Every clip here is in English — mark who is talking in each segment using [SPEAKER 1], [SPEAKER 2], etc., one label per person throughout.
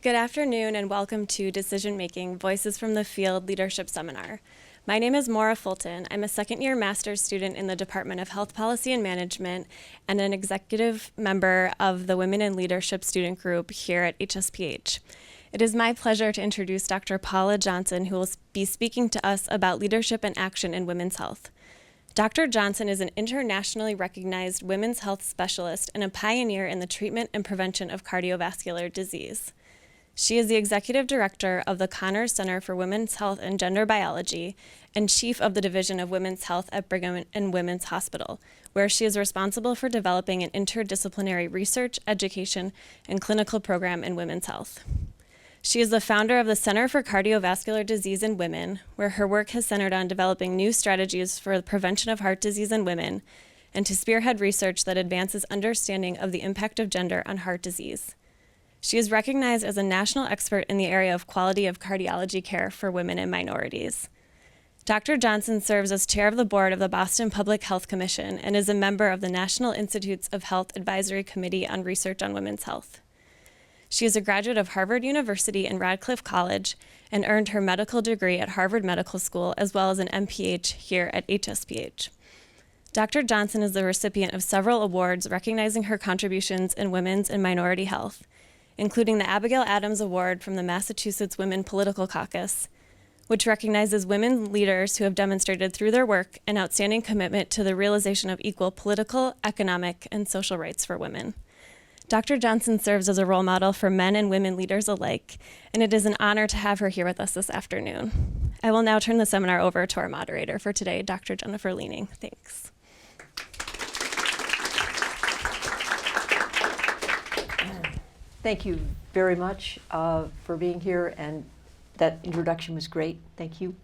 [SPEAKER 1] Good afternoon and welcome to Decision Making, Voices from the Field Leadership Seminar. My name is Maura Fulton. I'm a second-year master's student in the Department of Health Policy and Management and an executive member of the Women in Leadership student group here at HSPH. It is my pleasure to introduce Dr. Paula Johnson, who will be speaking to us about leadership and action in women's health. Dr. Johnson is an internationally recognized women's health specialist and a pioneer in the treatment and prevention of cardiovascular disease. She is the executive director of the Connors Center for Women's Health and Gender Biology and chief of the Division of Women's Health at Brigham and Women's Hospital, where she is responsible for developing an interdisciplinary research, education, and clinical program in women's health. She is the founder of the Center for Cardiovascular Disease in Women, where her work has centered on developing new strategies for the prevention of heart disease in women and to spearhead research that advances understanding of the impact of gender on heart disease. She is recognized as a national expert in the area of quality of cardiology care for women and minorities. Dr. Johnson serves as chair of the board of the Boston Public Health Commission and is a member of the National Institutes of Health Advisory Committee on Research on Women's Health. She is a graduate of Harvard University and Radcliffe College and earned her medical degree at Harvard Medical School as well as an MPH here at HSPH. Dr. Johnson is the recipient of several awards recognizing her contributions in women's and minority health, including the Abigail Adams Award from the Massachusetts Women Political Caucus, which recognizes women leaders who have demonstrated through their work an outstanding commitment to the realization of equal political, economic, and social rights for women. Dr. Johnson serves as a role model for men and women leaders alike, and it is an honor to have her here with us this afternoon. I will now turn the seminar over to our moderator for today, Dr. Jennifer Leaning. Thanks.
[SPEAKER 2] Thank you very much for being here, and that introduction was great. Thank you.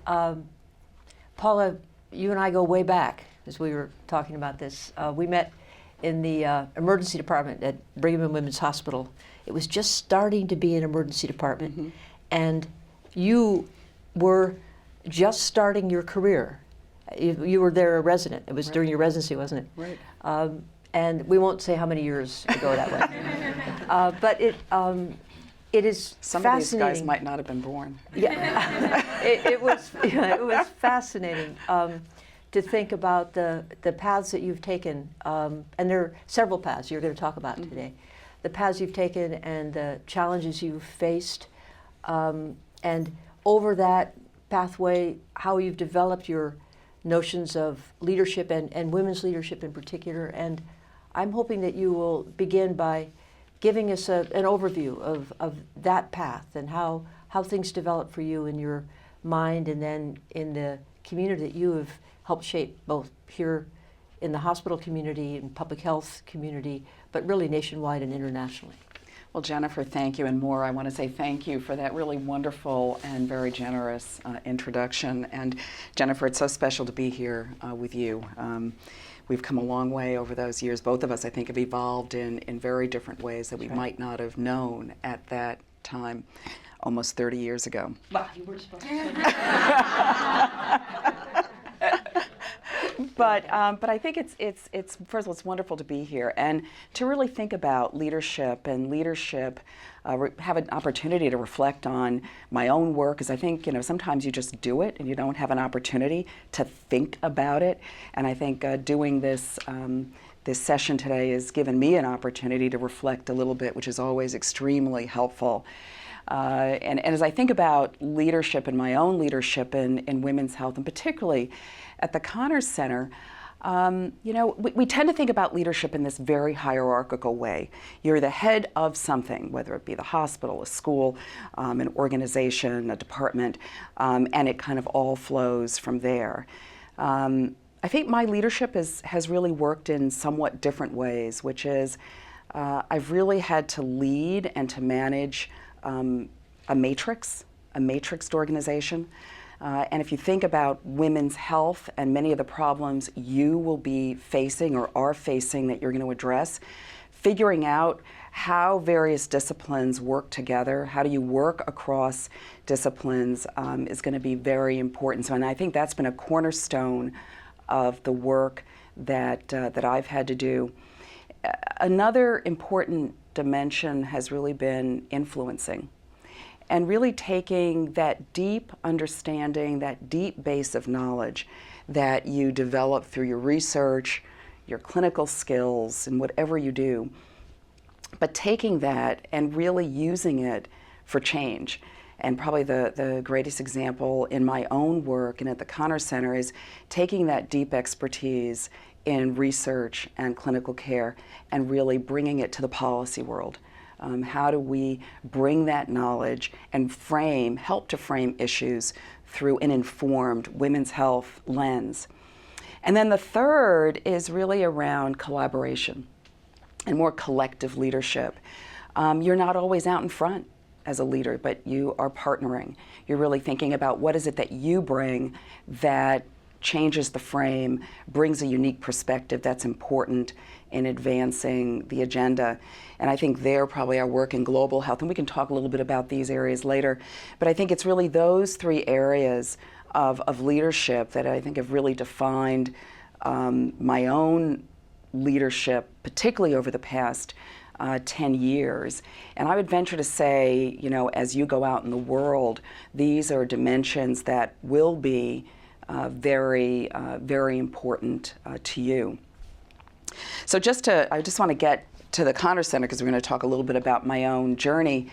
[SPEAKER 2] Paula, you and I go way back as we were talking about this. We met in the emergency department at Brigham and Women's Hospital. It was just starting to be an emergency department, and you were just starting your career. You were there a resident. It was during your residency, wasn't it?
[SPEAKER 3] Right.
[SPEAKER 2] And we won't say how many years ago that was. But it is
[SPEAKER 3] Some
[SPEAKER 2] fascinating.
[SPEAKER 3] of these guys might not have been born.
[SPEAKER 2] Yeah, it was fascinating to think about the paths that you've taken, and there are several paths you're going to talk about today. The paths you've taken and the challenges you've faced, and over that pathway, how you've developed your notions of leadership and women's leadership in particular. And I'm hoping that you will begin by giving us an overview of that path and how things develop for you in your mind and then in the community that you have helped shape, both here in the hospital community and public health community, but really nationwide and internationally.
[SPEAKER 3] Well, Jennifer, thank you. And Maura, I want to say thank you for that really wonderful and very generous introduction. And Jennifer, it's so special to be here with you. We've come a long way over those years. Both of us, I think, have evolved in very different ways that we might not have known at that time, almost 30 years ago.
[SPEAKER 2] Wow, you weren't supposed to say that.
[SPEAKER 3] But I think it's first of all, it's wonderful to be here and to really think about leadership and have an opportunity to reflect on my own work, because I think sometimes you just do it and you don't have an opportunity to think about it. And I think doing this this session today has given me an opportunity to reflect a little bit, which is always extremely helpful. And as I think about leadership and my own leadership in women's health, and particularly at the Connors Center, we tend to think about leadership in this very hierarchical way. You're the head of something, whether it be the hospital, a school, an organization, a department, and it kind of all flows from there. I think my leadership has really worked in somewhat different ways, which is I've really had to lead and to manage a matrixed organization. And if you think about women's health and many of the problems you will be facing or are facing that you're going to address, figuring out how various disciplines work together, how do you work across disciplines, is going to be very important. So, and I think that's been a cornerstone of the work that I've had to do. Another important dimension has really been influencing. And really taking that deep understanding, that deep base of knowledge that you develop through your research, your clinical skills, and whatever you do, but taking that and really using it for change. And probably the greatest example in my own work and at the Connor Center is taking that deep expertise in research and clinical care and really bringing it to the policy world. How do we bring that knowledge and help to frame issues through an informed women's health lens? And then the third is really around collaboration and more collective leadership. You're not always out in front as a leader, but you are partnering. You're really thinking about what is it that you bring that changes the frame, brings a unique perspective that's important in advancing the agenda. And I think there probably our work in global health, and we can talk a little bit about these areas later, but I think it's really those three areas of leadership that I think have really defined my own leadership, particularly over the past 10 years. And I would venture to say, you know, as you go out in the world, these are dimensions that will be very important to you. So I just want to get to the Connor Center because we're going to talk a little bit about my own journey.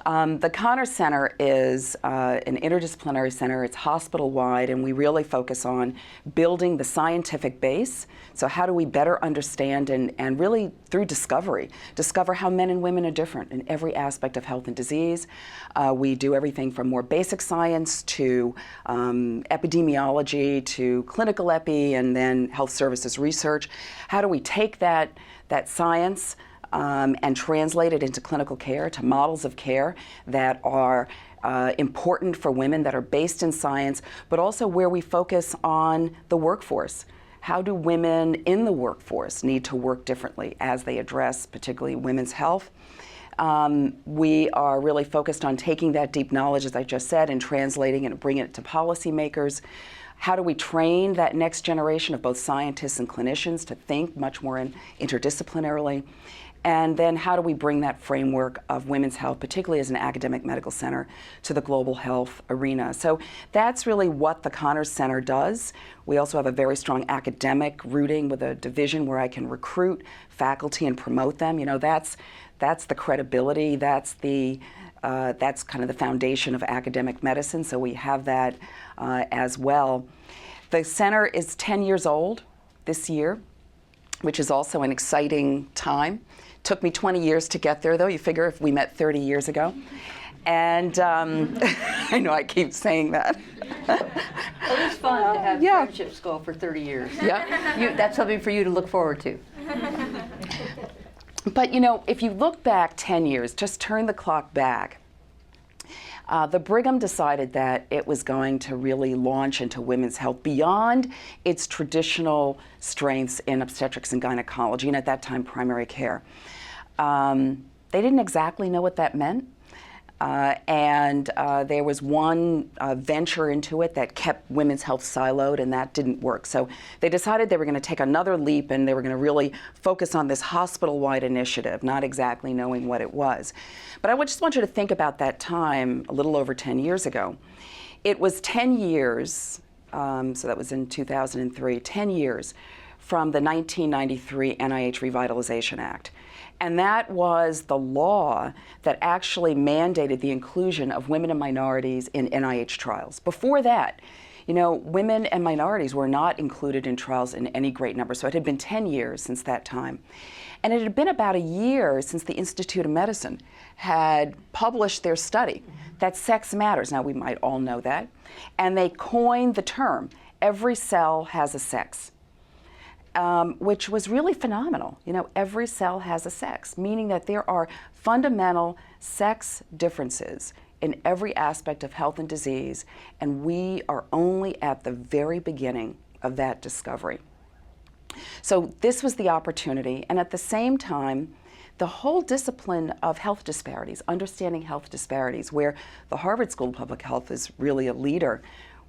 [SPEAKER 3] The Connor Center is an interdisciplinary center. It's hospital-wide, and we really focus on building the scientific base. So how do we better understand and really through discover how men and women are different in every aspect of health and disease. We do everything from more basic science to epidemiology to clinical epi and then health services research. How do we take that science and translate it into clinical care, to models of care that are important for women, that are based in science, but also where we focus on the workforce. How do women in the workforce need to work differently as they address particularly women's health? We are really focused on taking that deep knowledge, as I just said, and translating it and bringing it to policymakers. How do we train that next generation of both scientists and clinicians to think much more interdisciplinarily? And then how do we bring that framework of women's health, particularly as an academic medical center, to the global health arena? So that's really what the Connor Center does. We also have a very strong academic rooting with a division where I can recruit faculty and promote them. You know, that's the credibility, that's kind of the foundation of academic medicine, so we have that as well. The center is 10 years old this year, which is also an exciting time. Took me 20 years to get there, though. You figure if we met 30 years ago. And I know I keep saying that.
[SPEAKER 2] Well, it's fun to have friendships go for 30 years.
[SPEAKER 3] Yeah.
[SPEAKER 2] That's something for you to look forward to.
[SPEAKER 3] But, you know, if you look back 10 years, just turn the clock back, the Brigham decided that it was going to really launch into women's health beyond its traditional strengths in obstetrics and gynecology, and at that time, primary care. They didn't exactly know what that meant. And there was one venture into it that kept women's health siloed, and that didn't work. So they decided they were going to take another leap, and they were going to really focus on this hospital-wide initiative, not exactly knowing what it was. But I just want you to think about that time a little over 10 years ago. It was 10 years, so that was in 2003, 10 years from the 1993 NIH Revitalization Act. And that was the law that actually mandated the inclusion of women and minorities in NIH trials. Before that, you know, women and minorities were not included in trials in any great number. So it had been 10 years since that time. And it had been about a year since the Institute of Medicine had published their study that sex matters. Now, we might all know that. And they coined the term, every cell has a sex. Which was really phenomenal. You know, every cell has a sex, meaning that there are fundamental sex differences in every aspect of health and disease, and we are only at the very beginning of that discovery. So this was the opportunity, and at the same time, the whole discipline of health disparities, understanding health disparities, where the Harvard School of Public Health is really a leader,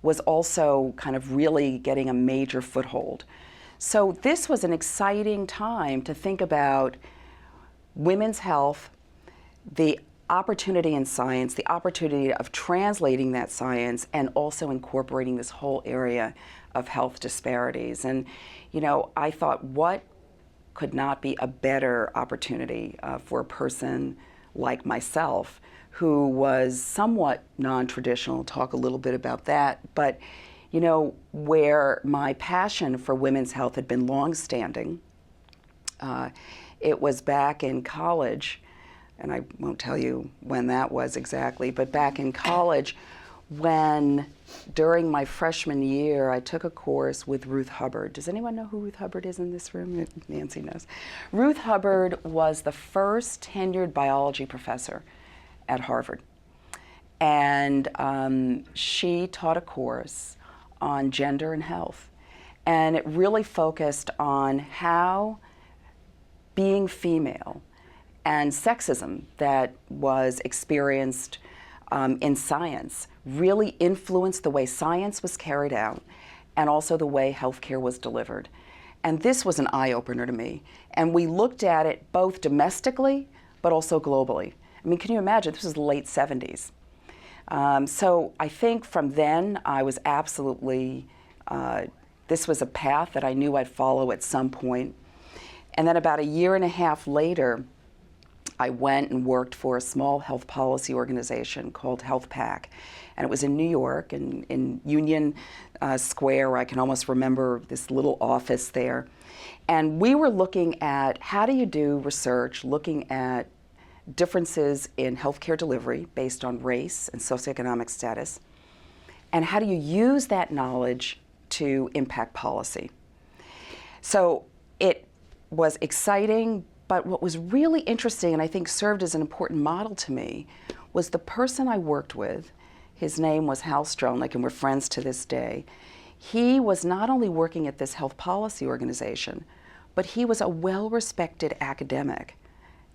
[SPEAKER 3] was also kind of really getting a major foothold. So this was an exciting time to think about women's health, the opportunity in science, the opportunity of translating that science, and also incorporating this whole area of health disparities. And, you know, I thought, what could not be a better opportunity for a person like myself, who was somewhat non-traditional, talk a little bit about that, but, you know, where my passion for women's health had been long-standing. It was back in college, and I won't tell you when that was exactly, but back in college when, during my freshman year, I took a course with Ruth Hubbard. Does anyone know who Ruth Hubbard is in this room? Nancy knows. Ruth Hubbard was the first tenured biology professor at Harvard. And she taught a course on gender and health. And it really focused on how being female and sexism that was experienced in science really influenced the way science was carried out and also the way healthcare was delivered. And this was an eye-opener to me. And we looked at it both domestically but also globally. I mean, can you imagine? This was the late 70s. So I think from then I was absolutely, this was a path that I knew I'd follow at some point. And then about a year and a half later, I went and worked for a small health policy organization called Health PAC. And it was in New York, in Union Square, where I can almost remember this little office there. And we were looking at how do you do research, looking at differences in healthcare delivery based on race and socioeconomic status, and how do you use that knowledge to impact policy. So it was exciting, but what was really interesting, and I think served as an important model to me, was the person I worked with. His name was Hal Strelnick, and we're friends to this day. He was not only working at this health policy organization, but he was a well-respected academic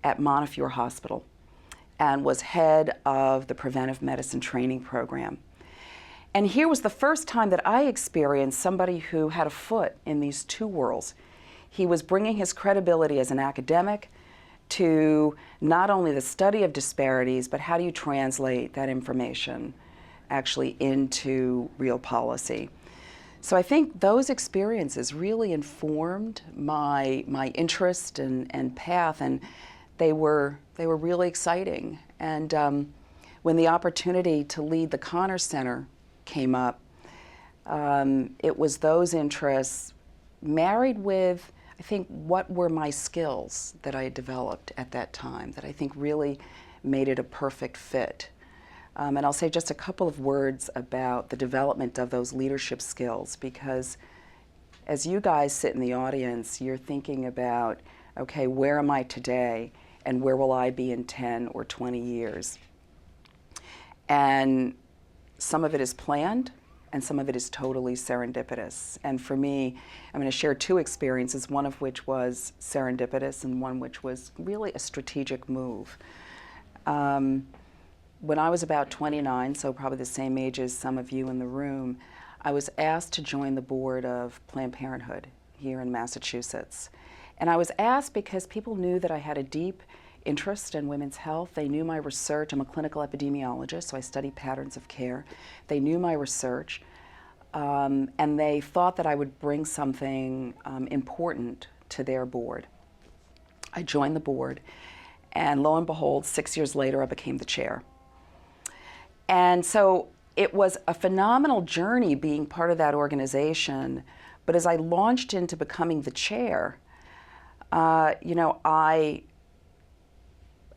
[SPEAKER 3] at Montefiore Hospital and was head of the preventive medicine training program. And here was the first time that I experienced somebody who had a foot in these two worlds. He was bringing his credibility as an academic to not only the study of disparities, but how do you translate that information actually into real policy. So I think those experiences really informed my interest and path, and they were really exciting. And when the opportunity to lead the Connor Center came up, it was those interests married with, I think, what were my skills that I had developed at that time that I think really made it a perfect fit. And I'll say just a couple of words about the development of those leadership skills, because as you guys sit in the audience, you're thinking about, okay, where am I today and where will I be in 10 or 20 years? And some of it is planned, and some of it is totally serendipitous. And for me, I'm going to share two experiences, one of which was serendipitous and one which was really a strategic move. When I was about 29, so probably the same age as some of you in the room, I was asked to join the board of Planned Parenthood here in Massachusetts. And I was asked because people knew that I had a deep interest in women's health. They knew my research. I'm a clinical epidemiologist, so I study patterns of care. They knew my research, and they thought that I would bring something important to their board. I joined the board, and lo and behold, 6 years later, I became the chair. And so it was a phenomenal journey being part of that organization, but as I launched into becoming the chair, I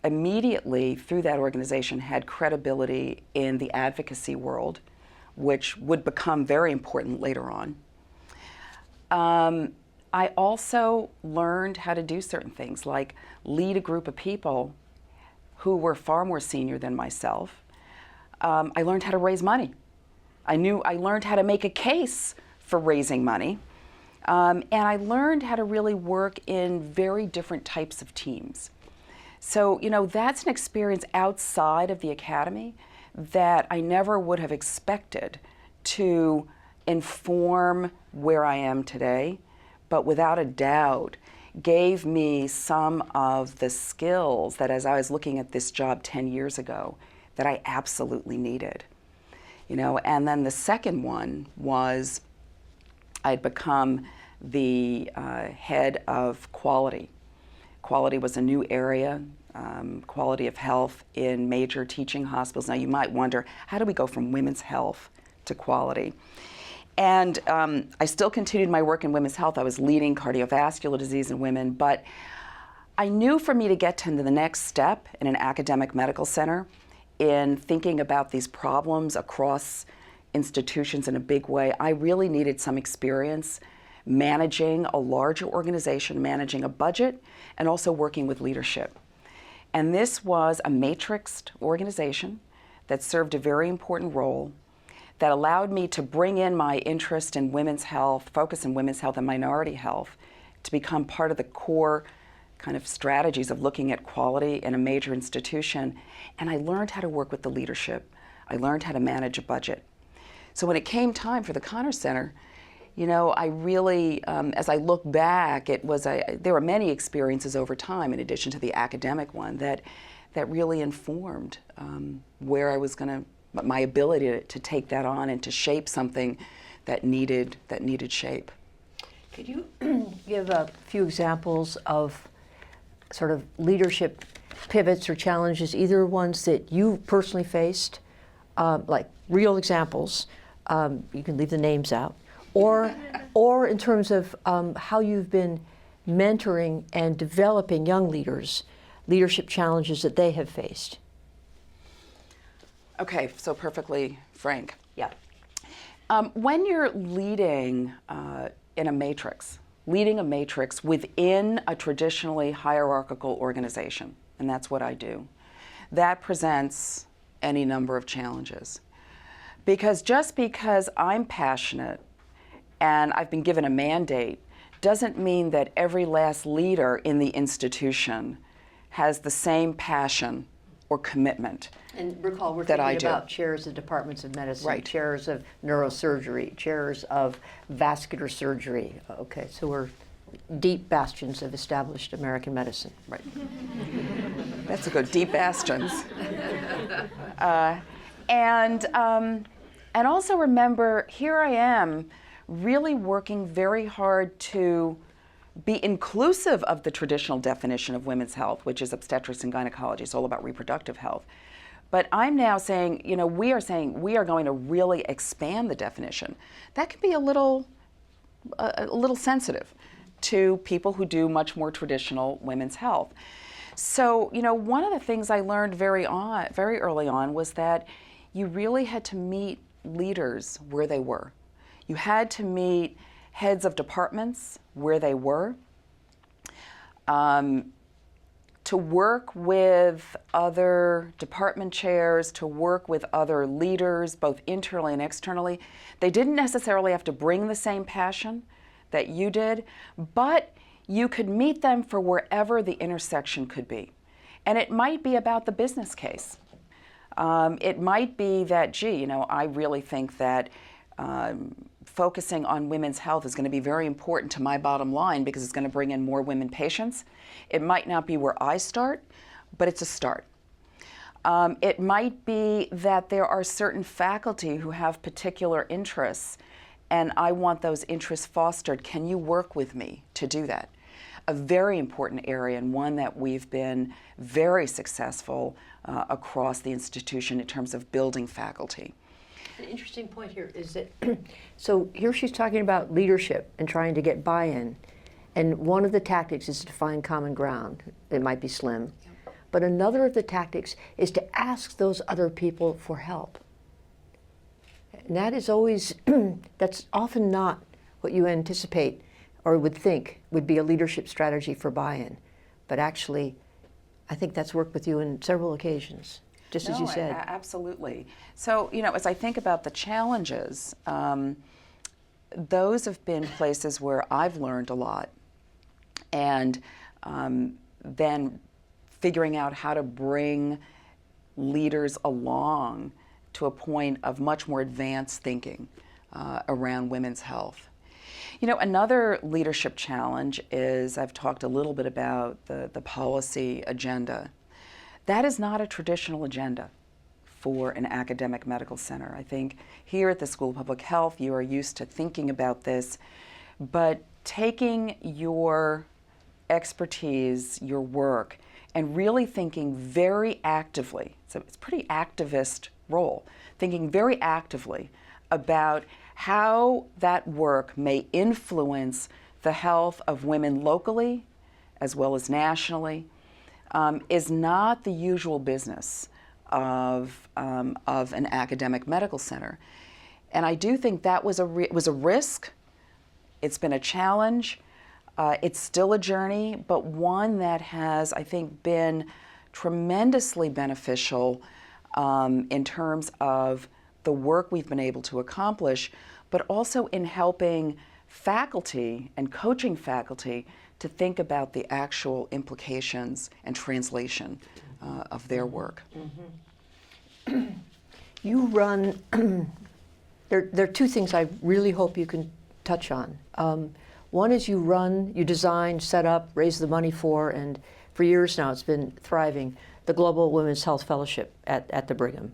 [SPEAKER 3] immediately, through that organization, had credibility in the advocacy world, which would become very important later on. I also learned how to do certain things, like lead a group of people who were far more senior than myself. I learned how to raise money. I learned how to make a case for raising money. And I learned how to really work in very different types of teams. So, that's an experience outside of the academy that I never would have expected to inform where I am today, but without a doubt gave me some of the skills that, as I was looking at this job 10 years ago, that I absolutely needed. And then the second one was I'd become the head of quality. Quality was a new area, quality of health in major teaching hospitals. Now you might wonder, how do we go from women's health to quality? And I still continued my work in women's health. I was leading cardiovascular disease in women, but I knew for me to get to the next step in an academic medical center, in thinking about these problems across institutions in a big way, I really needed some experience managing a larger organization, managing a budget, and also working with leadership. And this was a matrixed organization that served a very important role, that allowed me to bring in my interest in women's health, focus on women's health and minority health, to become part of the core kind of strategies of looking at quality in a major institution. And I learned how to work with the leadership. I learned how to manage a budget. So when it came time for the Connors Center, I really, as I look back, there were many experiences over time, in addition to the academic one, that really informed where I was going to, my ability to take that on and to shape something that needed shape.
[SPEAKER 2] Could you give a few examples of sort of leadership pivots or challenges, either ones that you personally faced, like real examples, you can leave the names out, or in terms of how you've been mentoring and developing young leaders, leadership challenges that they have faced?
[SPEAKER 3] Okay, so perfectly frank.
[SPEAKER 2] Yeah.
[SPEAKER 3] When you're leading in a matrix, leading a matrix within a traditionally hierarchical organization, and that's what I do, that presents any number of challenges. Because just because I'm passionate and I've been given a mandate doesn't mean that every last leader in the institution has the same passion or commitment.
[SPEAKER 2] And recall, we're
[SPEAKER 3] that
[SPEAKER 2] thinking about chairs of departments of medicine,
[SPEAKER 3] right,
[SPEAKER 2] chairs of neurosurgery, chairs of vascular surgery. Okay, so we're deep bastions of established American medicine.
[SPEAKER 3] Right. That's a good, deep bastions. And also remember, here I am really working very hard to be inclusive of the traditional definition of women's health, which is obstetrics and gynecology. It's all about reproductive health. But I'm now saying, we are going to really expand the definition. That can be a little sensitive to people who do much more traditional women's health. So, one of the things I learned very early on was that you really had to meet leaders where they were. You had to meet heads of departments where they were, to work with other department chairs, to work with other leaders, both internally and externally. They didn't necessarily have to bring the same passion that you did, but you could meet them for wherever the intersection could be. And it might be about the business case. It might be that, I really think that focusing on women's health is going to be very important to my bottom line because it's going to bring in more women patients. It might not be where I start, but it's a start. It might be that there are certain faculty who have particular interests, and I want those interests fostered. Can you work with me to do that? A very important area, and one that we've been very successful across the institution in terms of building faculty.
[SPEAKER 2] An interesting point here is that, so here she's talking about leadership and trying to get buy-in. And one of the tactics is to find common ground. It might be slim. But another of the tactics is to ask those other people for help. And that is always, that's often not what you anticipate or would think would be a leadership strategy for buy-in. But actually, I think that's worked with you on several occasions, just as you said.
[SPEAKER 3] Absolutely. So, as I think about the challenges, those have been places where I've learned a lot. And then figuring out how to bring leaders along to a point of much more advanced thinking around women's health. You know, another leadership challenge is, I've talked a little bit about the policy agenda. That is not a traditional agenda for an academic medical center. I think here at the School of Public Health, you are used to thinking about this, but taking your expertise, your work, and really thinking very actively, so it's a pretty activist role, thinking very actively about how that work may influence the health of women locally as well as nationally, is not the usual business of an academic medical center. And I do think that was a risk. It's been a challenge. It's still a journey, but one that has, I think, been tremendously beneficial in terms of the work we've been able to accomplish, but also in helping faculty and coaching faculty to think about the actual implications and translation of their work.
[SPEAKER 2] Mm-hmm. You run, there are two things I really hope you can touch on. One is you design, set up, raise the money for, and for years now it's been thriving, the Global Women's Health Fellowship at the Brigham.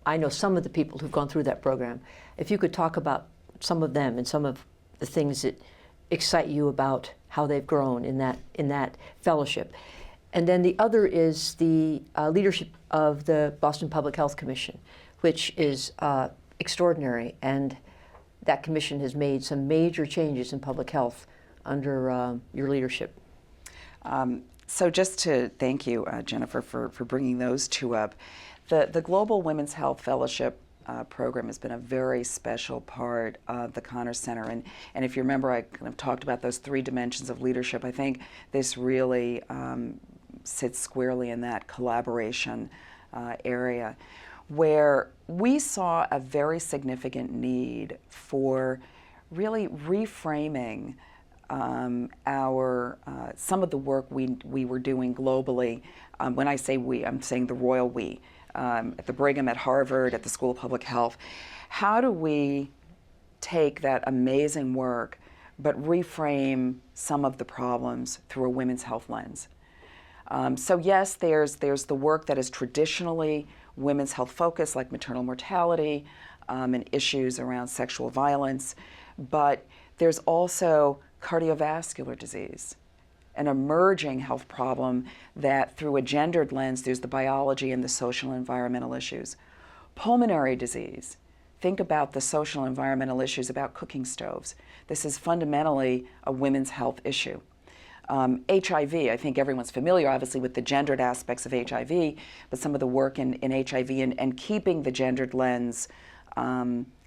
[SPEAKER 2] I know some of the people who've gone through that program. If you could talk about some of them and some of the things that excite you about how they've grown in that fellowship. And then the other is the leadership of the Boston Public Health Commission, which is extraordinary, and that commission has made some major changes in public health under your leadership.
[SPEAKER 3] So just to thank you, Jennifer, for bringing those two up. The Global Women's Health Fellowship program has been a very special part of the Connors Center. And if you remember, I kind of talked about those three dimensions of leadership. I think this really sits squarely in that collaboration area, where we saw a very significant need for really reframing some of the work we were doing globally. When I say we, I'm saying the royal we. At the Brigham, at Harvard, at the School of Public Health. How do we take that amazing work but reframe some of the problems through a women's health lens? So yes, there's the work that is traditionally women's health focused, like maternal mortality and issues around sexual violence, but there's also cardiovascular disease, an emerging health problem that through a gendered lens, there's the biology and the social and environmental issues. Pulmonary disease, think about the social and environmental issues about cooking stoves. This is fundamentally a women's health issue. HIV, I think everyone's familiar obviously with the gendered aspects of HIV, but some of the work in HIV and keeping the gendered lens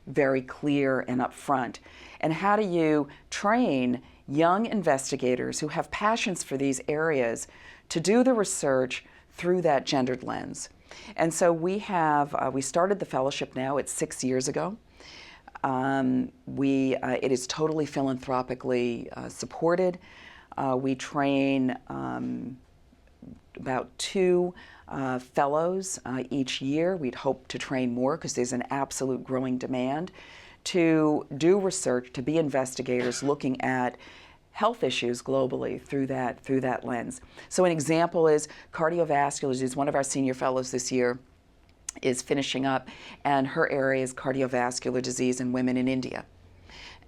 [SPEAKER 3] very clear and upfront. And how do you train young investigators who have passions for these areas to do the research through that gendered lens? And so we started the fellowship now, it's 6 years ago. It is totally philanthropically supported. We train about 2 fellows each year. We'd hope to train more because there's an absolute growing demand to do research, to be investigators looking at health issues globally through that lens. So an example is cardiovascular disease. One of our senior fellows this year is finishing up, and her area is cardiovascular disease in women in India.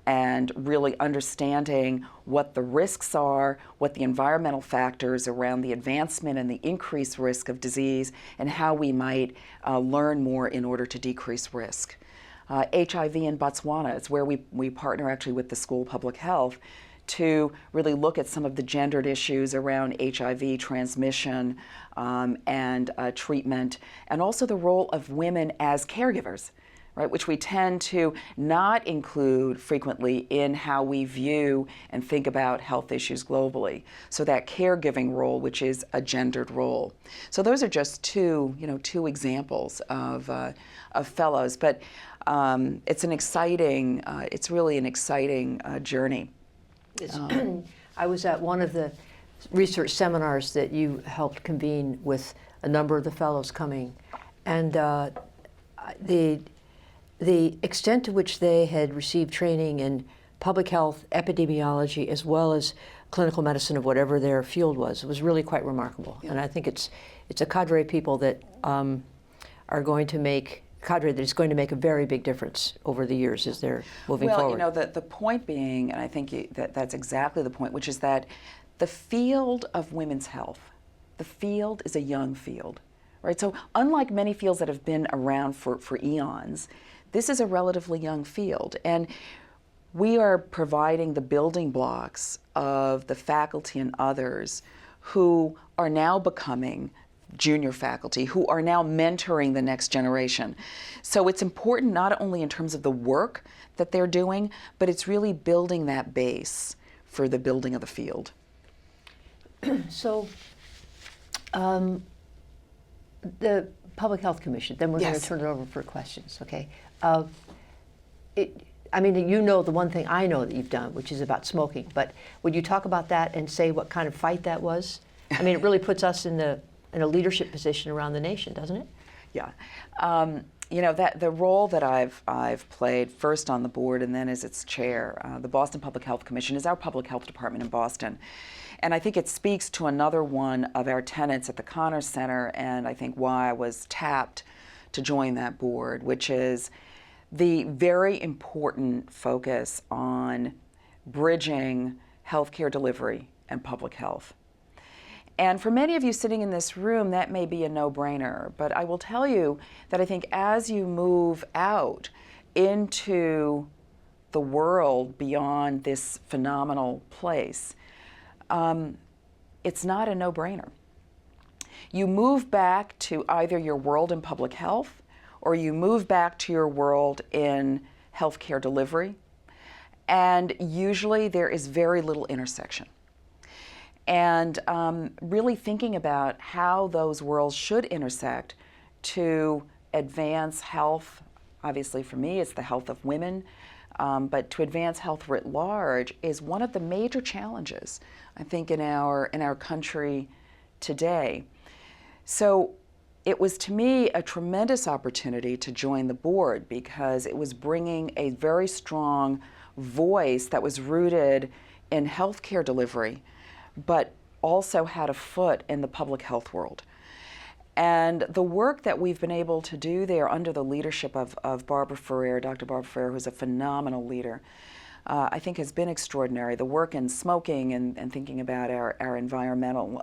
[SPEAKER 3] And really understanding what the risks are, what the environmental factors around the advancement and the increased risk of disease, and how we might learn more in order to decrease risk. HIV in Botswana is where we partner actually with the School of Public Health to really look at some of the gendered issues around HIV transmission and treatment, and also the role of women as caregivers, right, which we tend to not include frequently in how we view and think about health issues globally. So that caregiving role, which is a gendered role. So those are just two examples of fellows, but it's really an exciting journey.
[SPEAKER 2] I was at one of the research seminars that you helped convene with a number of the fellows coming, and the extent to which they had received training in public health, epidemiology, as well as clinical medicine of whatever their field was really quite remarkable.
[SPEAKER 3] Yeah.
[SPEAKER 2] And I think it's a cadre of people that are going to make cadre that is going to make a very big difference over the years as they're moving
[SPEAKER 3] Well,
[SPEAKER 2] forward.
[SPEAKER 3] you know, the point being, and I think that's exactly the point, which is that the field of women's health, the field is a young field, right? So unlike many fields that have been around for eons, this is a relatively young field. And we are providing the building blocks of the faculty and others who are now becoming junior faculty, who are now mentoring the next generation. So it's important not only in terms of the work that they're doing, but it's really building that base for the building of the field.
[SPEAKER 2] So, the Public Health Commission, then we're going to
[SPEAKER 3] Yes.
[SPEAKER 2] turn it over for questions, okay? I mean, you know the one thing I know that you've done, which is about smoking, but would you talk about that and say what kind of fight that was? I mean, it really puts us in a leadership position around the nation, doesn't it?
[SPEAKER 3] Yeah. You know, that the role that I've played first on the board and then as its chair, the Boston Public Health Commission is our public health department in Boston. And I think it speaks to another one of our tenets at the Connors Center, and I think why I was tapped to join that board, which is the very important focus on bridging healthcare delivery and public health. And for many of you sitting in this room, that may be a no-brainer, but I will tell you that I think as you move out into the world beyond this phenomenal place, it's not a no-brainer. You move back to either your world in public health or you move back to your world in healthcare delivery, and usually there is very little intersection. And really thinking about how those worlds should intersect to advance health. Obviously for me it's the health of women, but to advance health writ large is one of the major challenges, I think, in our country today. So it was to me a tremendous opportunity to join the board because it was bringing a very strong voice that was rooted in healthcare delivery, but also had a foot in the public health world. And the work that we've been able to do there under the leadership of Barbara Ferrer, Dr. Barbara Ferrer, who's a phenomenal leader, I think has been extraordinary. The work in smoking and thinking about our environmental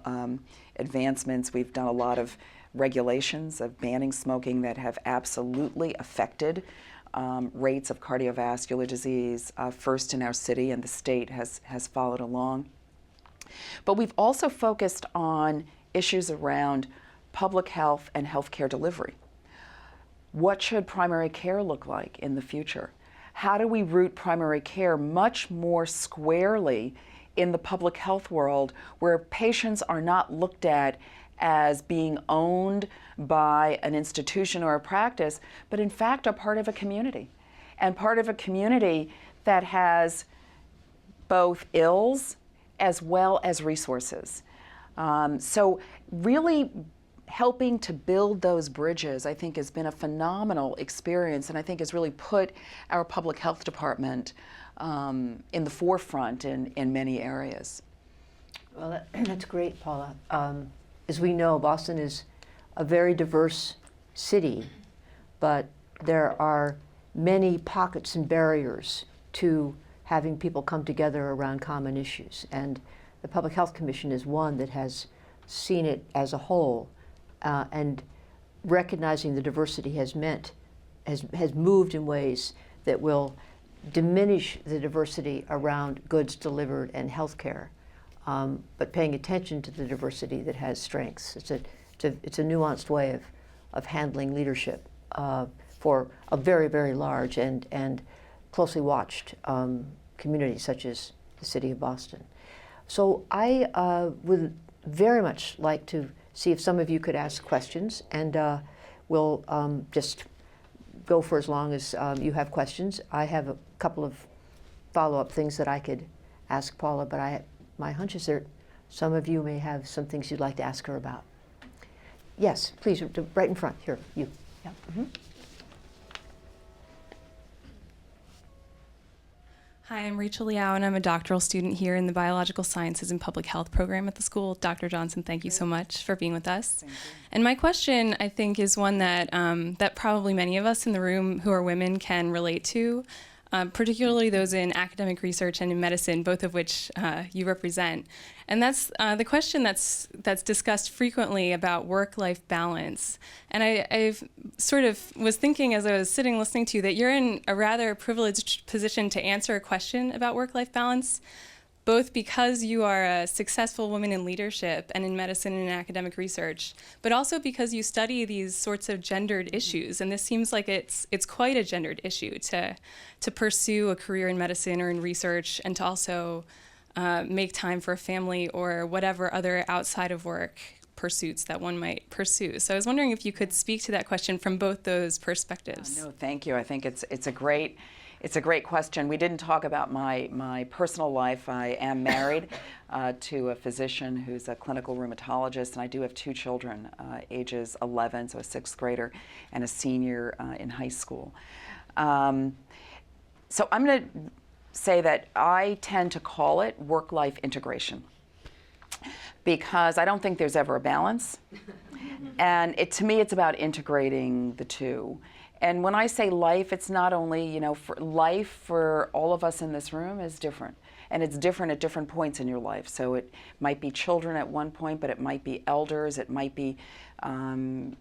[SPEAKER 3] advancements. We've done a lot of regulations of banning smoking that have absolutely affected rates of cardiovascular disease, first in our city, and the state has followed along. But we've also focused on issues around public health and healthcare delivery. What should primary care look like in the future? How do we root primary care much more squarely in the public health world where patients are not looked at as being owned by an institution or a practice, but in fact are part of a community, and part of a community that has both ills as well as resources. So really helping to build those bridges, I think, has been a phenomenal experience, and I think has really put our public health department in the forefront in many areas.
[SPEAKER 2] Well, that's great, Paula. As we know, Boston is a very diverse city, but there are many pockets and barriers to having people come together around common issues. And the Public Health Commission is one that has seen it as a whole, and recognizing the diversity has moved in ways that will diminish the diversity around goods delivered and healthcare, but paying attention to the diversity that has strengths. It's a nuanced way of handling leadership for a very, very large and closely watched community such as the city of Boston. So I would very much like to see if some of you could ask questions, and we'll just go for as long as you have questions. I have a couple of follow-up things that I could ask Paula, but my hunch is that some of you may have some things you'd like to ask her about. Yes, please, right in front, here, you. Yeah.
[SPEAKER 4] Hi, I'm Rachel Liao, and I'm a doctoral student here in the Biological Sciences and Public Health program at the school. Dr. Johnson, thank you so much for being with us.
[SPEAKER 3] Thank you.
[SPEAKER 4] And my question, I think, is one that that probably many of us in the room who are women can relate to, particularly those in academic research and in medicine, both of which you represent. And that's the question that's discussed frequently about work-life balance. And I've sort of was thinking as I was sitting listening to you that you're in a rather privileged position to answer a question about work-life balance, both because you are a successful woman in leadership and in medicine and in academic research, but also because you study these sorts of gendered issues. And this seems like it's quite a gendered issue to pursue a career in medicine or in research, and to also make time for a family or whatever other outside of work pursuits that one might pursue. So I was wondering if you could speak to that question from both those perspectives.
[SPEAKER 3] No, thank you. I think it's a great question. We didn't talk about my personal life. I am married to a physician who's a clinical rheumatologist, and I do have two children, ages 11, so a sixth grader, and a senior in high school. So I'm going to say that I tend to call it work-life integration, because I don't think there's ever a balance. And to me, it's about integrating the two. And when I say life, it's not only, for life for all of us in this room is different. And it's different at different points in your life. So it might be children at one point, but it might be elders, it might be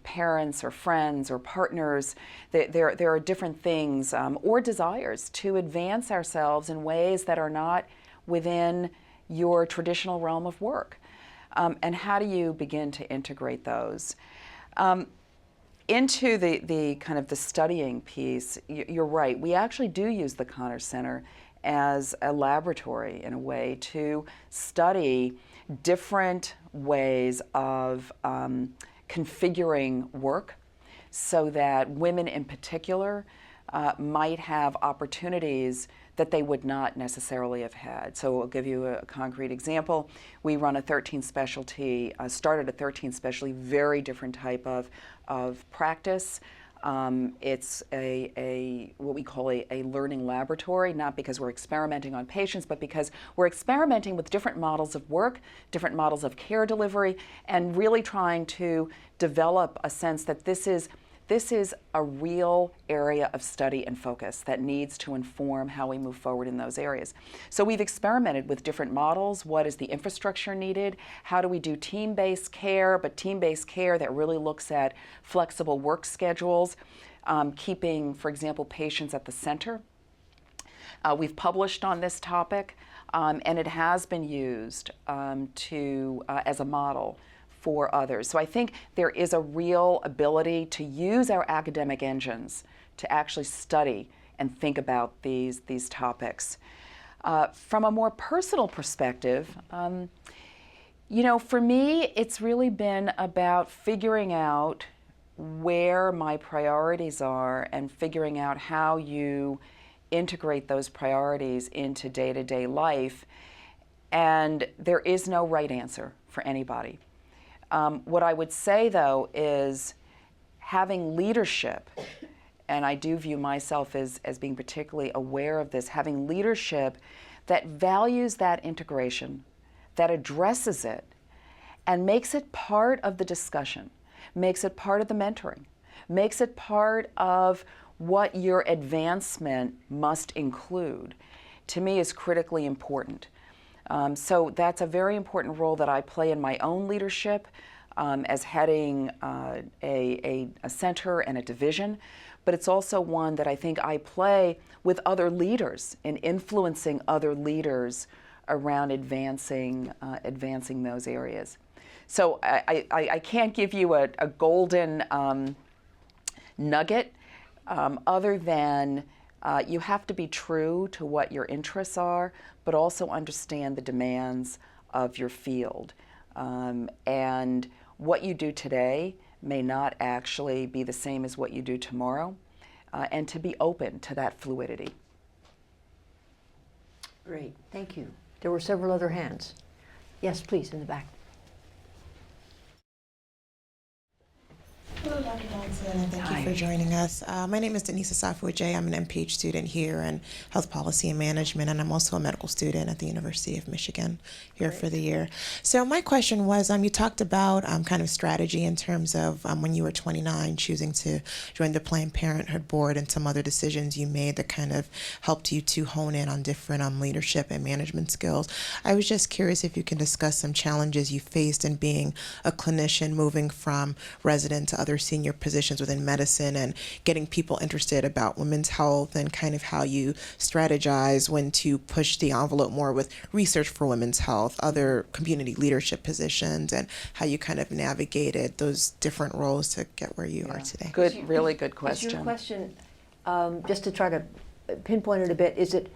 [SPEAKER 3] parents or friends or partners. There are different things or desires to advance ourselves in ways that are not within your traditional realm of work. And how do you begin to integrate those? Into the kind of the studying piece, you're right. We actually do use the Connors Center as a laboratory in a way to study different ways of configuring work so that women in particular might have opportunities that they would not necessarily have had. So I'll give you a concrete example. We run a 13 specialty, started a 13 specialty, very different type of practice. It's what we call a learning laboratory, not because we're experimenting on patients, but because we're experimenting with different models of work, different models of care delivery, and really trying to develop a sense that this is a real area of study and focus that needs to inform how we move forward in those areas. So we've experimented with different models. What is the infrastructure needed? How do we do team-based care, but team-based care that really looks at flexible work schedules, keeping, for example, patients at the center? We've published on this topic, and it has been used as a model for others. So I think there is a real ability to use our academic engines to actually study and think about these topics. From a more personal perspective, for me, it's really been about figuring out where my priorities are and figuring out how you integrate those priorities into day-to-day life. And there is no right answer for anybody. What I would say, though, is having leadership, and I do view myself as being particularly aware of this, having leadership that values that integration, that addresses it, and makes it part of the discussion, makes it part of the mentoring, makes it part of what your advancement must include, to me is critically important. So that's a very important role that I play in my own leadership as heading a center and a division, but it's also one that I think I play with other leaders in influencing other leaders around advancing those areas. So I can't give you a golden nugget other than you have to be true to what your interests are, but also understand the demands of your field. And what you do today may not actually be the same as what you do tomorrow, and to be open to that fluidity.
[SPEAKER 2] Great, thank you. There were several other hands. Yes, please, in the back.
[SPEAKER 5] Hello, Dr. Johnson, and thank
[SPEAKER 3] Hi.
[SPEAKER 5] you for joining us. My name is Denise Asafo-J. I'm an MPH student here in Health Policy and Management, and I'm also a medical student at the University of Michigan here for the year. So my question was, you talked about kind of strategy in terms of when you were 29, choosing to join the Planned Parenthood board and some other decisions you made that kind of helped you to hone in on different leadership and management skills. I was just curious if you can discuss some challenges you faced in being a clinician, moving from resident to other senior positions within medicine and getting people interested about women's health, and kind of how you strategize when to push the envelope more with research for women's health, other community leadership positions, and how you kind of navigated those different roles to get where you are today.
[SPEAKER 3] Good, really good question.
[SPEAKER 2] Is your question, just to try to pinpoint it a bit, is it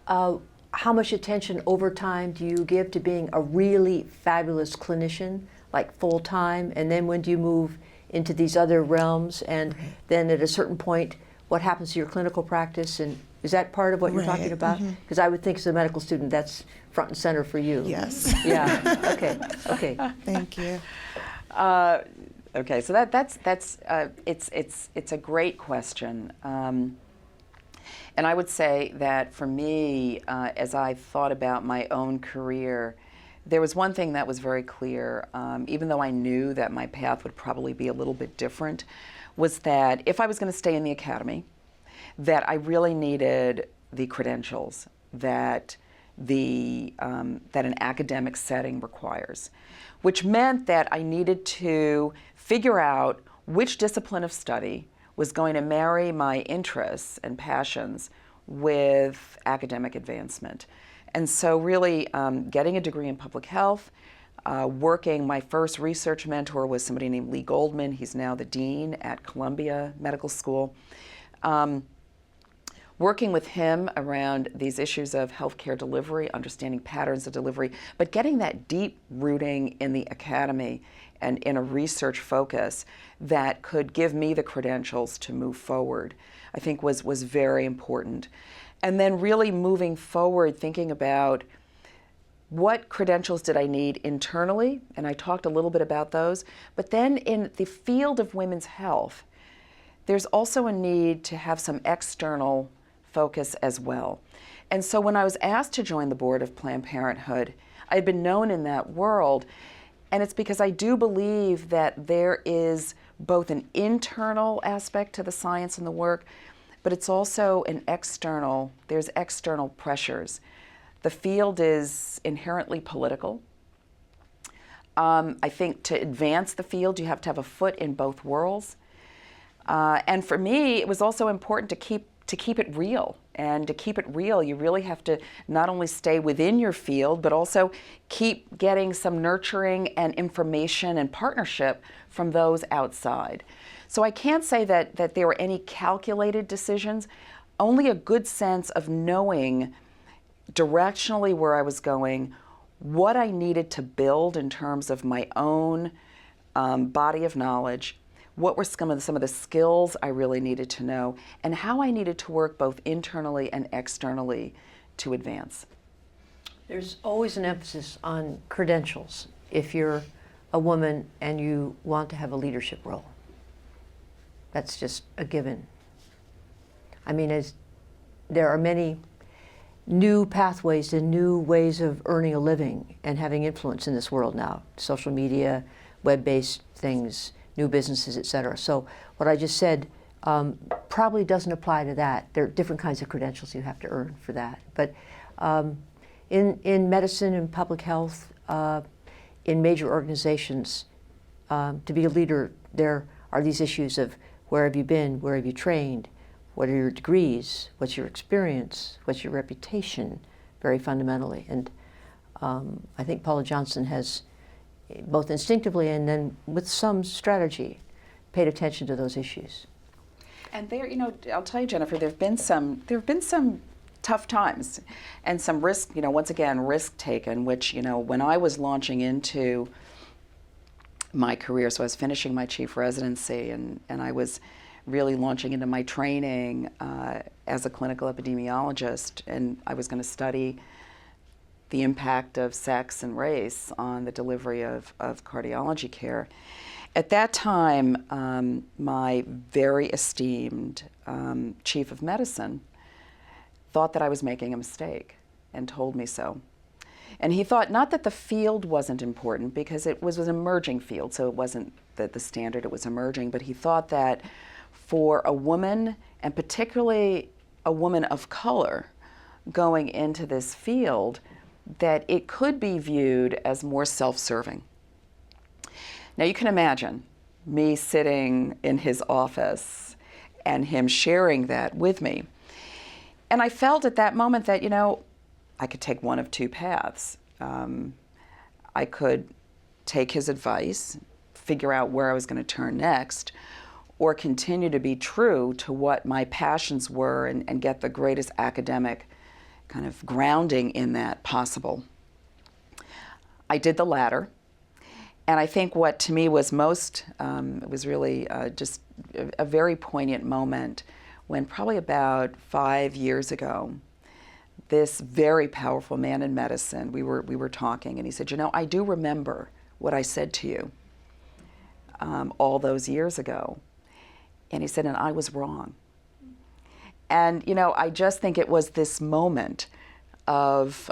[SPEAKER 2] how much attention over time do you give to being a really fabulous clinician, like full time, and then when do you move into these other realms, and then at a certain point, what happens to your clinical practice, and is that part of what you're talking about? Because I would think as a medical student, that's front and center for you.
[SPEAKER 5] Yes.
[SPEAKER 2] Yeah. Okay.
[SPEAKER 5] Thank you.
[SPEAKER 3] Okay, so that's it's a great question, and I would say that for me, as I thought about my own career, there was one thing that was very clear, even though I knew that my path would probably be a little bit different, was that if I was going to stay in the academy, that I really needed the credentials that that an academic setting requires, which meant that I needed to figure out which discipline of study was going to marry my interests and passions with academic advancement. And so really getting a degree in public health, working, my first research mentor was somebody named Lee Goldman. He's now the dean at Columbia Medical School. Working with him around these issues of healthcare delivery, understanding patterns of delivery, but getting that deep rooting in the academy and in a research focus that could give me the credentials to move forward, I think was very important. And then really moving forward, thinking about what credentials did I need internally, and I talked a little bit about those, but then in the field of women's health, there's also a need to have some external focus as well. And so when I was asked to join the board of Planned Parenthood, I had been known in that world, and it's because I do believe that there is both an internal aspect to the science and the work, but it's also there's external pressures. The field is inherently political. I think to advance the field, you have to have a foot in both worlds. And for me, it was also important to keep it real. And to keep it real, you really have to not only stay within your field, but also keep getting some nurturing and information and partnership from those outside. So I can't say that there were any calculated decisions, only a good sense of knowing directionally where I was going, what I needed to build in terms of my own body of knowledge, what were some of the skills I really needed to know, and how I needed to work both internally and externally to advance.
[SPEAKER 2] There's always an emphasis on credentials if you're a woman and you want to have a leadership role. That's just a given. I mean, there are many new pathways and new ways of earning a living and having influence in this world now. Social media, web-based things, new businesses, et cetera. So what I just said probably doesn't apply to that. There are different kinds of credentials you have to earn for that. But in medicine and public health, in major organizations, to be a leader, there are these issues of where have you been, where have you trained, what are your degrees, what's your experience, what's your reputation, very fundamentally. And I think Paula Johnson has, both instinctively and then with some strategy, paid attention to those issues.
[SPEAKER 3] And there, I'll tell you, Jennifer, there have been some tough times and some risk, once again, risk taken, which, when I was launching into my career, so I was finishing my chief residency and I was really launching into my training as a clinical epidemiologist, and I was going to study the impact of sex and race on the delivery of cardiology care. At that time, my very esteemed chief of medicine thought that I was making a mistake and told me so. And he thought not that the field wasn't important, because it was an emerging field, so it wasn't the standard, it was emerging, but he thought that for a woman, and particularly a woman of color, going into this field, that it could be viewed as more self-serving. Now you can imagine me sitting in his office and him sharing that with me. And I felt at that moment that, I could take one of two paths. I could take his advice, figure out where I was going to turn next, or continue to be true to what my passions were and get the greatest academic kind of grounding in that possible. I did the latter. And I think what to me was most, it was really just a very poignant moment when probably about 5 years ago, this very powerful man in medicine, we were talking, and he said, I do remember what I said to you all those years ago. And he said, and I was wrong. And, I just think it was this moment of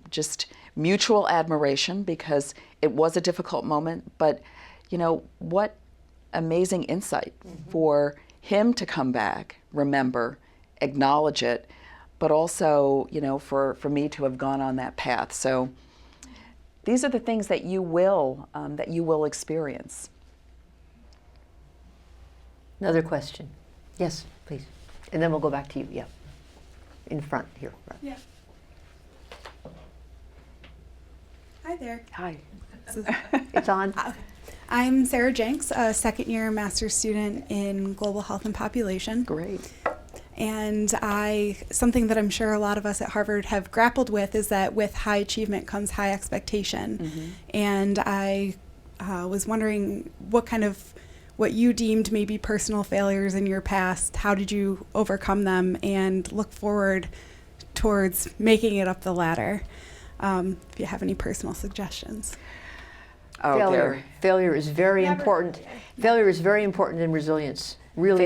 [SPEAKER 3] just mutual admiration, because it was a difficult moment, but, what amazing insight for him to come back, remember, acknowledge it, but also, for me to have gone on that path. So these are the things that you will experience.
[SPEAKER 2] Another question. Yes, please. And then we'll go back to you. Yeah. In front here. Right.
[SPEAKER 6] Yeah. Hi there.
[SPEAKER 3] Hi.
[SPEAKER 2] It's on.
[SPEAKER 6] I'm Sarah Jenks, a second-year master's student in global health and population.
[SPEAKER 3] Great.
[SPEAKER 6] And something that I'm sure a lot of us at Harvard have grappled with is that with high achievement comes high expectation. Mm-hmm. And I was wondering what you deemed maybe personal failures in your past. How did you overcome them and look forward towards making it up the ladder? If you have any personal suggestions.
[SPEAKER 2] Oh, failure is very important. Failure is very important in resilience. Really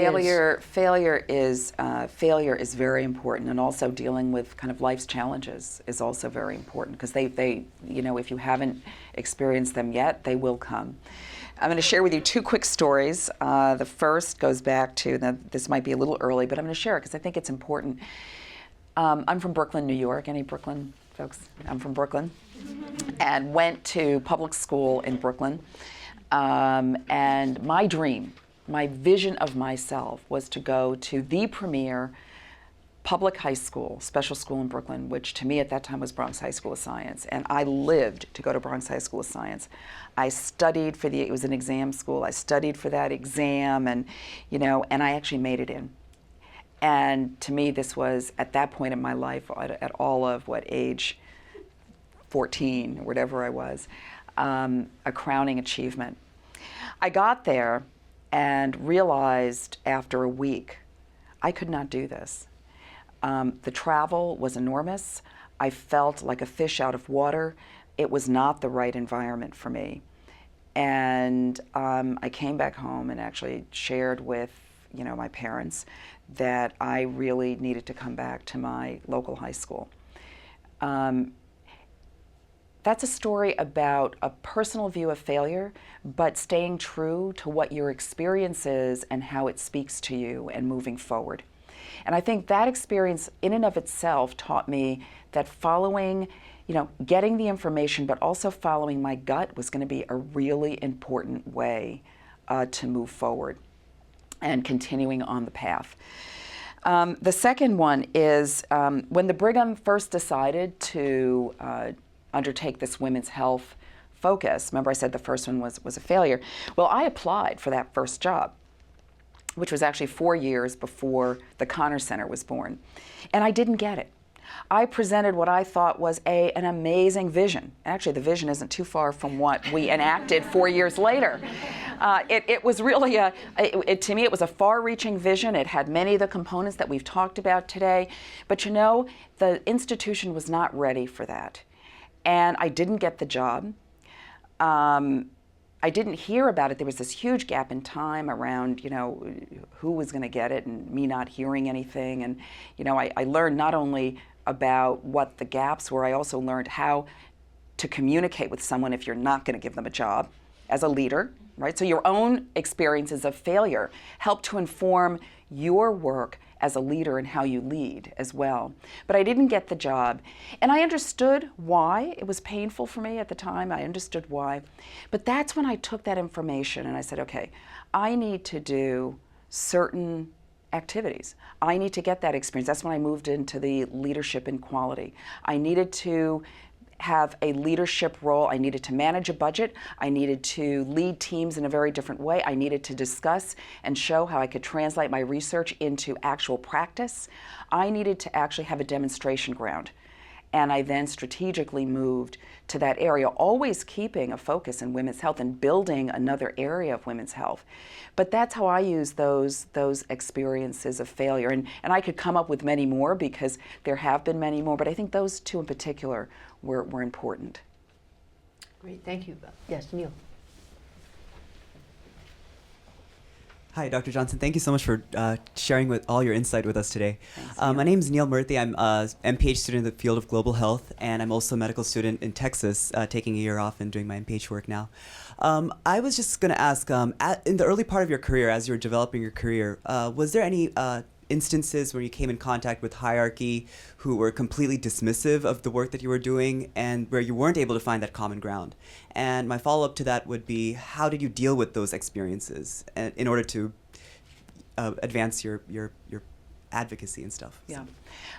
[SPEAKER 3] Failure is very important, and also dealing with kind of life's challenges is also very important, because they if you haven't experienced them yet, they will come. I'm going to share with you two quick stories. The first goes back to, this might be a little early, but I'm going to share it because I think it's important. I'm from Brooklyn, New York. Any Brooklyn folks? I'm from Brooklyn, and went to public school in Brooklyn. And my dream, my vision of myself, was to go to the premier public high school, special school in Brooklyn, which to me at that time was Bronx High School of Science. And I lived to go to Bronx High School of Science. I studied for it was an exam school. I studied for that exam, and I actually made it in. And to me, this was, at that point in my life, at all of age 14, or whatever I was, a crowning achievement. I got there and realized after a week, I could not do this. The travel was enormous. I felt like a fish out of water. It was not the right environment for me. And I came back home and actually shared with my parents that I really needed to come back to my local high school. That's a story about a personal view of failure, but staying true to what your experience is and how it speaks to you and moving forward. And I think that experience in and of itself taught me that following, getting the information, but also following my gut was going to be a really important way to move forward and continuing on the path. The second one is when the Brigham first decided to undertake this women's health focus. Remember I said the first one was a failure. Well, I applied for that first job, which was actually 4 years before the Connor Center was born. And I didn't get it. I presented what I thought was an amazing vision. Actually, the vision isn't too far from what we enacted 4 years later. It was really, to me, it was a far-reaching vision. It had many of the components that we've talked about today. But the institution was not ready for that. And I didn't get the job. I didn't hear about it. There was this huge gap in time around, who was going to get it and me not hearing anything. And, I learned not only about what the gaps were, I also learned how to communicate with someone if you're not going to give them a job as a leader, right? So your own experiences of failure help to inform your work as a leader and how you lead as well. But I didn't get the job. And I understood why. It was painful for me at the time. I understood why. But that's when I took that information and I said, okay, I need to do certain activities. I need to get that experience. That's when I moved into the leadership and quality. I needed to have a leadership role. I needed to manage a budget. I needed to lead teams in a very different way. I needed to discuss and show how I could translate my research into actual practice. I needed to actually have a demonstration ground. And I then strategically moved to that area, always keeping a focus in women's health and building another area of women's health. But that's how I use those experiences of failure. And I could come up with many more because there have been many more, but I think those two in particular were important.
[SPEAKER 2] Great, thank you. Yes, Neil.
[SPEAKER 7] Hi, Dr. Johnson. Thank you so much for sharing with all your insight with us today.
[SPEAKER 3] Thanks,
[SPEAKER 7] My name is Neil Murthy. I'm a MPH student in the field of global health, and I'm also a medical student in Texas, taking a year off and doing my MPH work now. I was just going to ask, in the early part of your career, as you were developing your career, was there any instances where you came in contact with hierarchy who were completely dismissive of the work that you were doing and where you weren't able to find that common ground? And my follow-up to that would be, how did you deal with those experiences in order to advance your advocacy and stuff?
[SPEAKER 3] Yeah.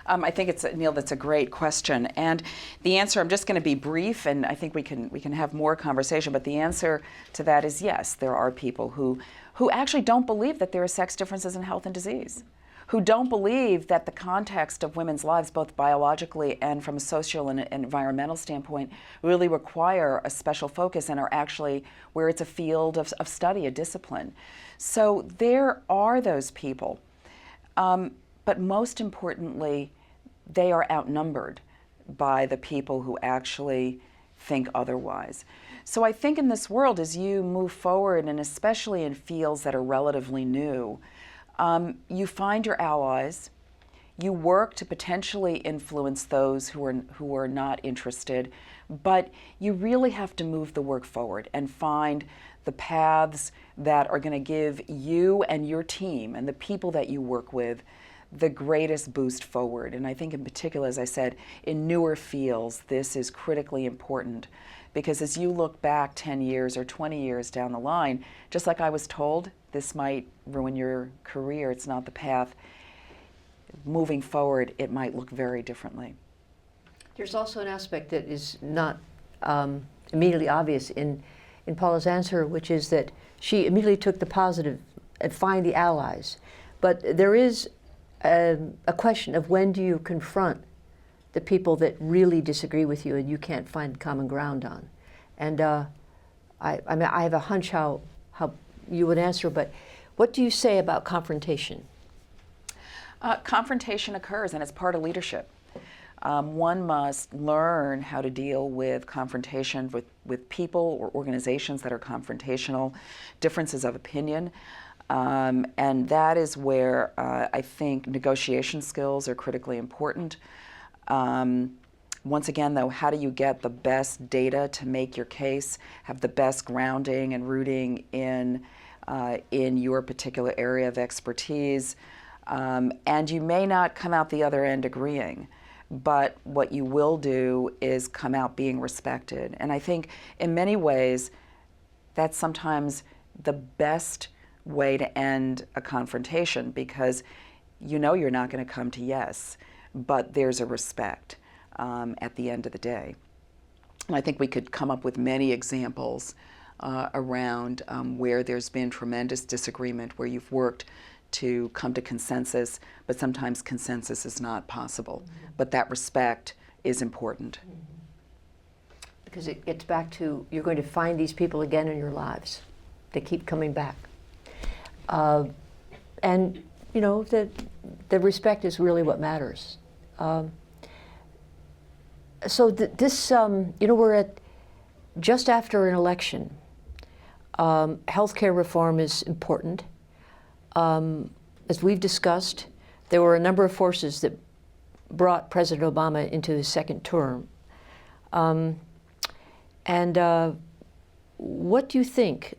[SPEAKER 3] I think Neil, that's a great question. And the answer, I'm just going to be brief, and I think we can have more conversation, but the answer to that is yes, there are people who actually don't believe that there are sex differences in health and disease, who don't believe that the context of women's lives, both biologically and from a social and environmental standpoint, really require a special focus and are actually where it's a field of study, a discipline. So there are those people. But most importantly, they are outnumbered by the people who actually think otherwise. So I think in this world, as you move forward, and especially in fields that are relatively new, you find your allies, you work to potentially influence those who are not interested, but you really have to move the work forward and find the paths that are going to give you and your team and the people that you work with the greatest boost forward. And I think in particular, as I said, in newer fields, this is critically important, because as you look back 10 years or 20 years down the line, just like I was told, this might ruin your career, it's not the path. Moving forward, it might look very differently.
[SPEAKER 2] There's also an aspect that is not immediately obvious in Paula's answer, which is that she immediately took the positive and find the allies. But there is a question of, when do you confront the people that really disagree with you and you can't find common ground on? And I have a hunch how you would answer, but what do you say about confrontation?
[SPEAKER 3] Confrontation occurs, and it's part of leadership. One must learn how to deal with confrontation with people or organizations that are confrontational, differences of opinion. And that is where I think negotiation skills are critically important. Once again, though, how do you get the best data to make your case, have the best grounding and rooting in your particular area of expertise? And you may not come out the other end agreeing, but what you will do is come out being respected. And I think in many ways, that's sometimes the best way to end a confrontation, because you know you're not going to come to yes, but there's a respect at the end of the day. And I think we could come up with many examples around where there's been tremendous disagreement, where you've worked to come to consensus, but sometimes consensus is not possible. Mm-hmm. But that respect is important.
[SPEAKER 2] Mm-hmm. Because it gets back to, you're going to find these people again in your lives. They keep coming back. And, you know, the respect is really what matters. So this, you know, we're at just after an election. Healthcare reform is important. As we've discussed, there were a number of forces that brought President Obama into his second term. What do you think?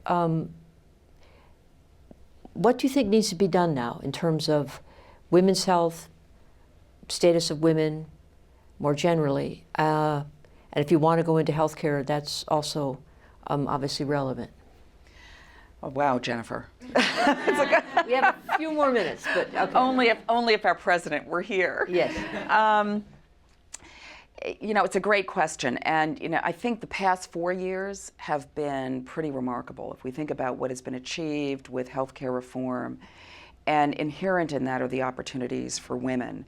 [SPEAKER 2] What do you think needs to be done now in terms of women's health, status of women, more generally? And if you want to go into healthcare, that's also obviously relevant.
[SPEAKER 3] Oh, wow, Jennifer.
[SPEAKER 2] We have a few more minutes, but okay.
[SPEAKER 3] Only if our president were here.
[SPEAKER 2] Yes.
[SPEAKER 3] You know, it's a great question, and you know, I think the past 4 years have been pretty remarkable. If we think about what has been achieved with healthcare reform, and inherent in that are the opportunities for women.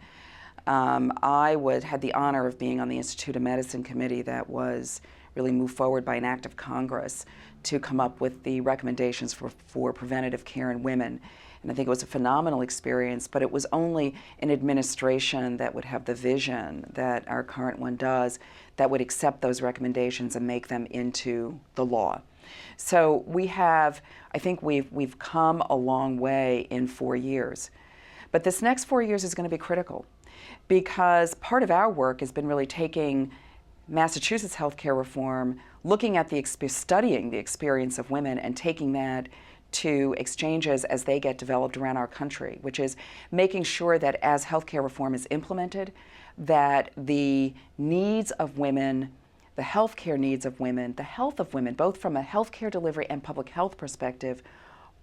[SPEAKER 3] I had the honor of being on the Institute of Medicine committee that was really moved forward by an act of Congress to come up with the recommendations for preventative care in women. And I think it was a phenomenal experience, but it was only an administration that would have the vision that our current one does, that would accept those recommendations and make them into the law. So I think we've come a long way in 4 years. But this next 4 years is going to be critical, because part of our work has been really taking Massachusetts healthcare reform, looking at studying the experience of women and taking that to exchanges as they get developed around our country, which is making sure that as healthcare reform is implemented, that the needs of women, the healthcare needs of women, the health of women, both from a healthcare delivery and public health perspective,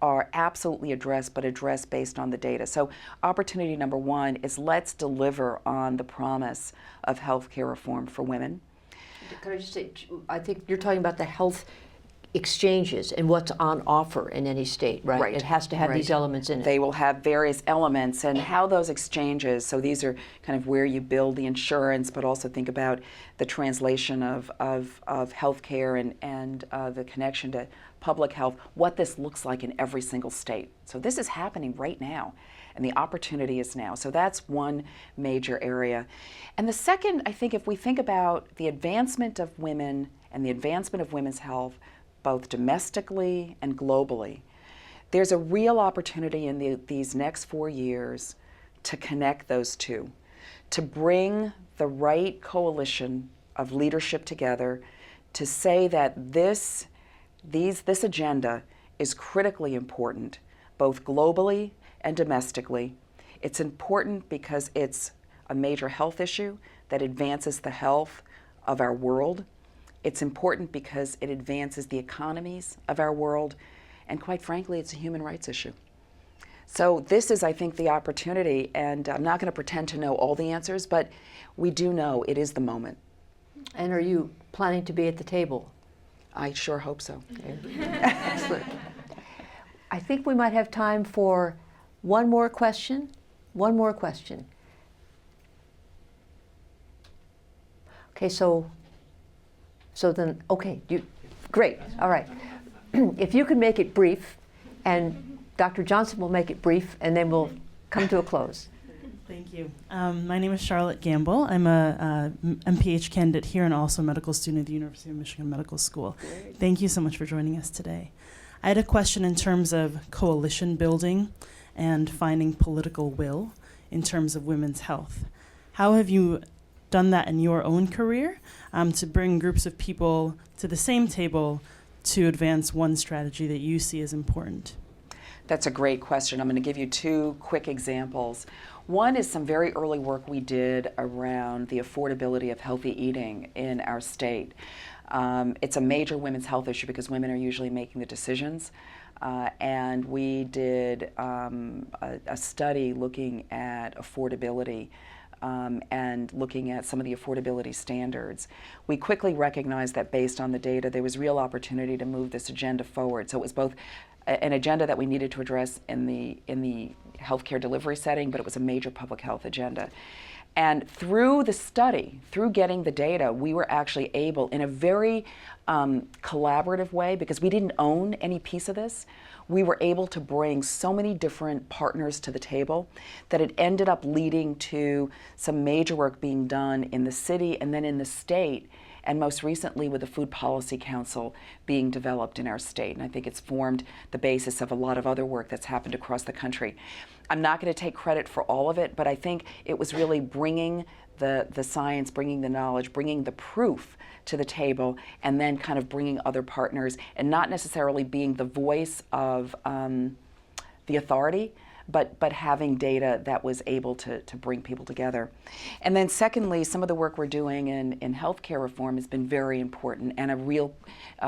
[SPEAKER 3] are absolutely addressed, but addressed based on the data. So opportunity number one is let's deliver on the promise of healthcare reform for women.
[SPEAKER 2] Can I just say, I think you're talking about the health exchanges and what's on offer in any state, right?
[SPEAKER 3] Right.
[SPEAKER 2] It has to have
[SPEAKER 3] Right.
[SPEAKER 2] these elements in it.
[SPEAKER 3] They will have various elements, and how those exchanges, so these are kind of where you build the insurance, but also think about the translation of healthcare and the connection to public health, what this looks like in every single state. So this is happening right now, and the opportunity is now. So that's one major area. And the second, I think, if we think about the advancement of women and the advancement of women's health, both domestically and globally, there's a real opportunity in these next 4 years to connect those two, to bring the right coalition of leadership together to say that this agenda is critically important, both globally and domestically. It's important because it's a major health issue that advances the health of our world. It's important because it advances the economies of our world, and quite frankly, it's a human rights issue. So this is, I think, the opportunity, and I'm not going to pretend to know all the answers, but we do know it is the moment.
[SPEAKER 2] And are you planning to be at the table?
[SPEAKER 3] I sure hope so.
[SPEAKER 2] Excellent. I think we might have time for one more question. One more question. Okay, so then, okay, great, all right. If you can make it brief, and Dr. Johnson will make it brief, and then we'll come to a close.
[SPEAKER 8] Thank you. My name is Charlotte Gamble. I'm a MPH candidate here and also a medical student at the University of Michigan Medical School. Great. Thank you so much for joining us today. I had a question in terms of coalition building and finding political will in terms of women's health. How have you done that in your own career to bring groups of people to the same table to advance one strategy that you see as important?
[SPEAKER 3] That's a great question. I'm going to give you two quick examples. One is some very early work we did around the affordability of healthy eating in our state. It's a major women's health issue because women are usually making the decisions. And we did a study looking at affordability and looking at some of the affordability standards. We quickly recognized that based on the data, there was real opportunity to move this agenda forward. So it was both an agenda that we needed to address in the healthcare delivery setting, but it was a major public health agenda. And through the study, through getting the data, we were actually able, in a very collaborative way, because we didn't own any piece of this, we were able to bring so many different partners to the table that it ended up leading to some major work being done in the city and then in the state. and most recently with the Food Policy Council being developed in our state. And I think it's formed the basis of a lot of other work that's happened across the country. I'm not going to take credit for all of it, but I think it was really bringing the science, bringing the knowledge, bringing the proof to the table, and then kind of bringing other partners, and not necessarily being the voice of the authority, but having data that was able to bring people together. And then secondly, some of the work we're doing in healthcare reform has been very important, and a real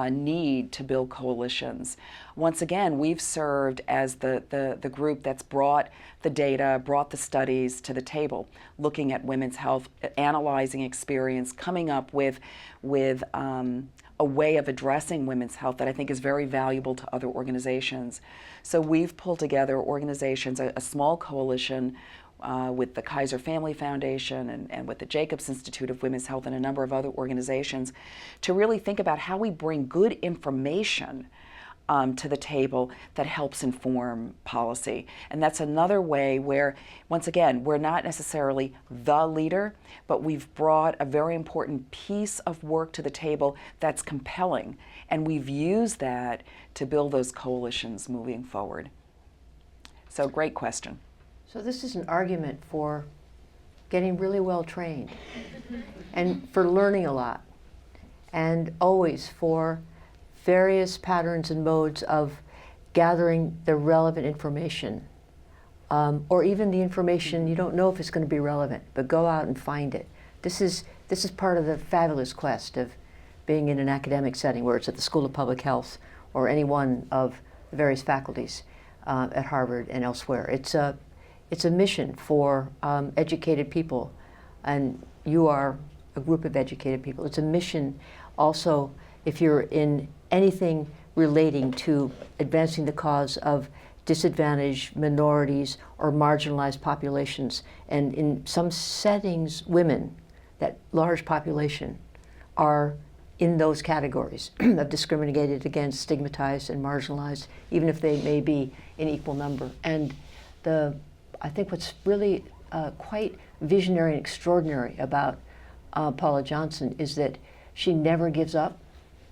[SPEAKER 3] need to build coalitions. Once again, we've served as the group that's brought the data, brought the studies to the table, looking at women's health, analyzing experience, coming up with a way of addressing women's health that I think is very valuable to other organizations. So we've pulled together organizations, a small coalition with the Kaiser Family Foundation and with the Jacobs Institute of Women's Health and a number of other organizations, to really think about how we bring good information to the table that helps inform policy. And that's another way where, once again, we're not necessarily the leader, but we've brought a very important piece of work to the table that's compelling. And we've used that to build those coalitions moving forward. So great question.
[SPEAKER 2] So this is an argument for getting really well trained and for learning a lot, and always for various patterns and modes of gathering the relevant information, or even the information you don't know if it's going to be relevant, but go out and find it. This is part of the fabulous quest of being in an academic setting, where it's at the School of Public Health or any one of the various faculties at Harvard and elsewhere. It's a mission for educated people, and you are a group of educated people. It's a mission also if you're in anything relating to advancing the cause of disadvantaged minorities or marginalized populations. And in some settings, women, that large population, are in those categories of discriminated against, stigmatized, and marginalized, even if they may be in equal number. And I think what's really quite visionary and extraordinary about Paula Johnson is that she never gives up.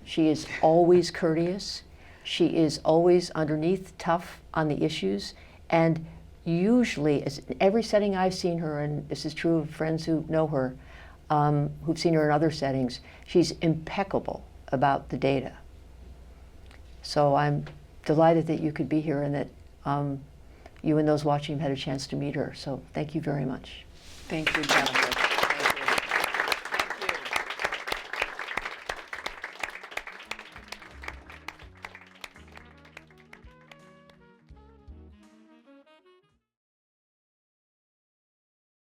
[SPEAKER 2] She is always courteous. She is always underneath tough on the issues. And usually, in every setting I've seen her, and this is true of friends who know her, who've seen her in other settings, she's impeccable about the data. So I'm delighted that you could be here and that you and those watching had a chance to meet her. So thank you very much.
[SPEAKER 3] Thank you, Jennifer.